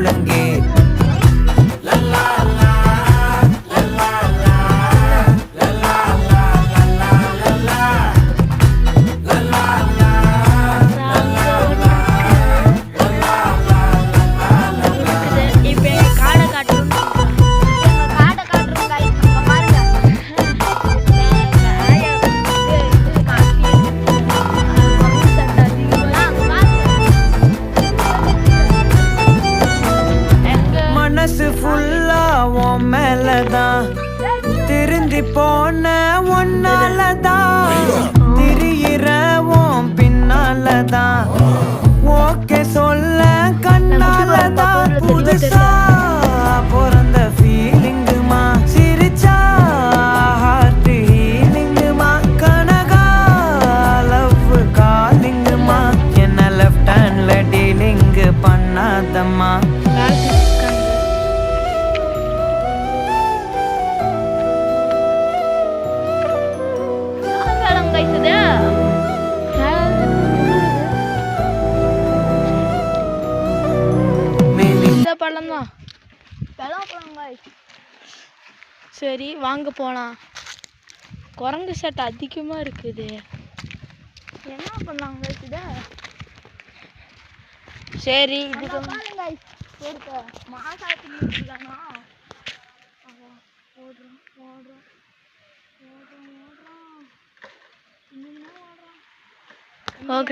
ஒழுங்கே மேலதான் திருந்தி போன ஒன்னாலதான் திரியிறவும் பின்னாலதான் ஓகே சொல்ல கண்ணாலதான் புதுசா பிறந்த ஃபீலிங்குமா சிரிச்சா ஹார்ட் ஹீலிங்குமா கனகா லவ் காலிங்குமா என்ன லெஃப்ட் ஹேண்ட்ல டீலிங் பண்ணாதம்மா சரி வாங்க போலாம். குரங்கு சட்டை அதிகமா இருக்குது. என்ன பண்ணலாங்க இதை? சரி இதுக்கு ஓகே.